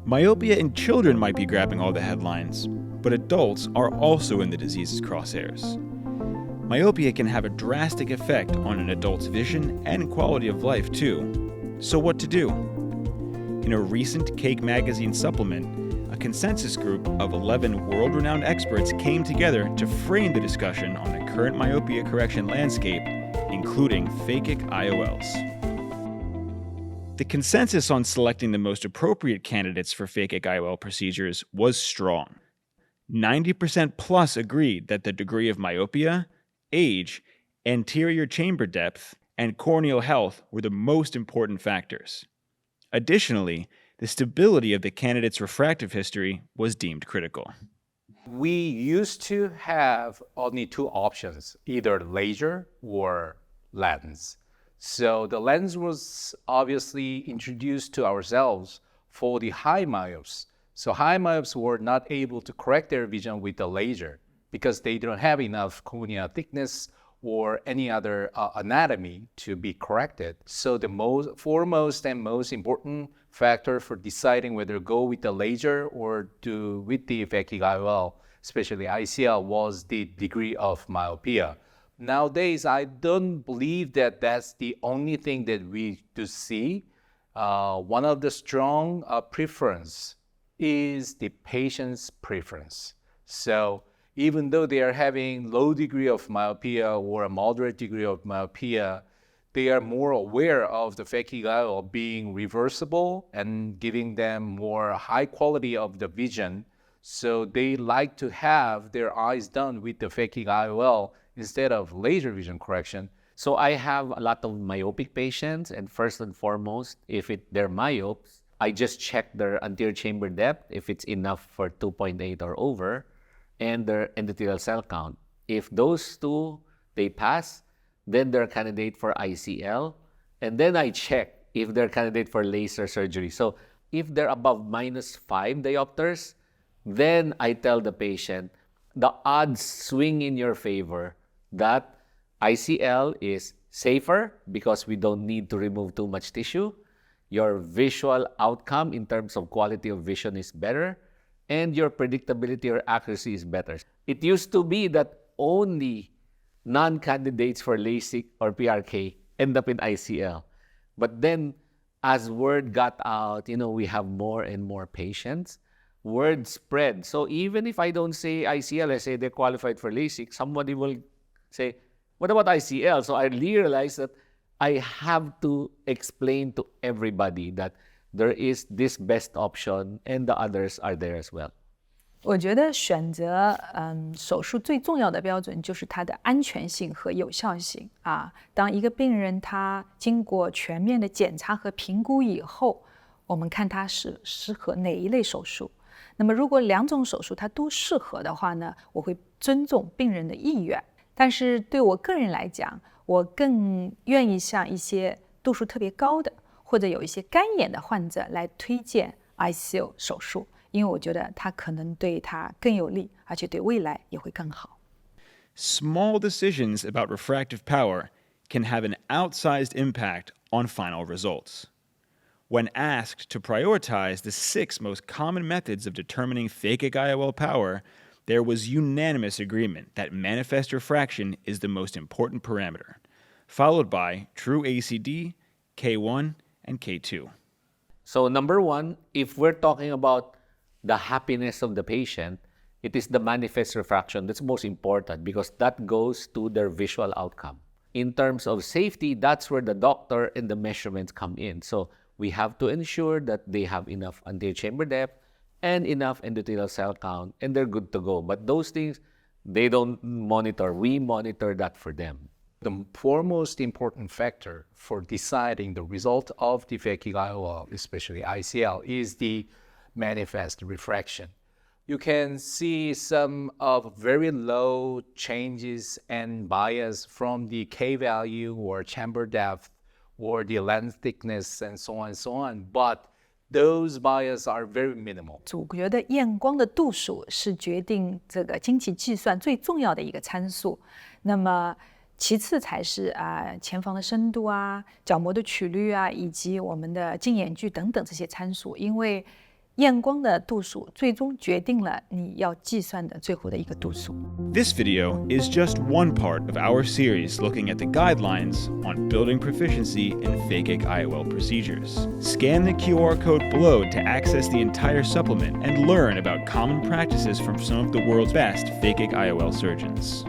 Myopia in children might be grabbing all the headlines, but adults are also in the disease's crosshairs. Myopia can have a drastic effect on an adult's vision and quality of life too. So what to do? In a recent Cake magazine supplement, a consensus group of 11 world-renowned experts came together to frame the discussion on the current myopia correction landscape, including Phakic IOLs. The consensus on selecting the most appropriate candidates for phakic IOL procedures was strong. 90% plus agreed that the degree of myopia, age, anterior chamber depth, and corneal health were the most important factors. Additionally, the stability of the candidate's refractive history was deemed critical. We used to have only two options, either laser or lens. So the lens was obviously introduced to ourselves for the high myopes. So high myopes were not able to correct their vision with the laser because they don't have enough cornea thickness or any other anatomy to be corrected. So the foremost and most important factor for deciding whether to go with the laser or with the phakic IOL, especially ICL, was the degree of myopia. Nowadays, I don't believe that that's the only thing that we do see. One of the strong preference is the patient's preference. So even though they are having low degree of myopia or a moderate degree of myopia, they are more aware of the phakic IOL being reversible and giving them more high quality of the vision. So they like to have their eyes done with the phakic IOL instead of laser vision correction. So I have a lot of myopic patients, and first and foremost, if they're myopes, I just check their anterior chamber depth, if it's enough for 2.8 or over, and their endothelial cell count. If those two, they pass, then they're a candidate for ICL, and then I check if they're a candidate for laser surgery. So if they're above -5 diopters, then I tell the patient, the odds swing in your favor that ICL is safer because we don't need to remove too much tissue. Your visual outcome in terms of quality of vision is better, and your predictability or accuracy is better. It used to be that only non-candidates for LASIK or PRK end up in ICL. But then as word got out, we have more and more patients, word spread. So even if I don't say ICL, I say they're qualified for LASIK, somebody will say, what about ICL? So I realized that I have to explain to everybody that there is this best option and the others are there as well. 我觉得选择手术最重要的标准就是它的安全性和有效性啊。当一个病人他经过全面的检查和评估以后，我们看他是适合哪一类手术。那么如果两种手术它都适合的话呢，我会尊重病人的意愿。但是对我个人来讲，我更愿意向一些度数特别高的或者有一些干眼的患者来推荐 ICL 手术，因为我觉得它可能对他更有利，而且对未来也会更好。Small decisions about refractive power can have an outsized impact on final results. When asked to prioritize the 6 most common methods of determining phakic IOL power, there was unanimous agreement that manifest refraction is the most important parameter, followed by true ACD, K1, and K2. So number one, if we're talking about the happiness of the patient, it is the manifest refraction that's most important because that goes to their visual outcome. In terms of safety, that's where the doctor and the measurements come in. So we have to ensure that they have enough anterior chamber depth and enough endothelial cell count, and they're good to go. But those things, they don't monitor. We monitor that for them. The foremost important factor for deciding the result of the phakic IOL, especially ICL, is the manifest refraction. You can see some of very low changes and bias from the K value or chamber depth or the lens thickness and so on, but those bias are very minimal. 主角的验光的度数是决定这个经济计算最重要的一个参数。那么其次才是前房的深度啊、角膜的曲率啊，以及我们的近眼距等等这些参数。因为验光的度数最终决定了你要计算的最后的一个度数。This video is just one part of our series looking at the guidelines on building proficiency in phakic IOL procedures. Scan the QR code below to access the entire supplement and learn about common practices from some of the world's best phakic IOL surgeons.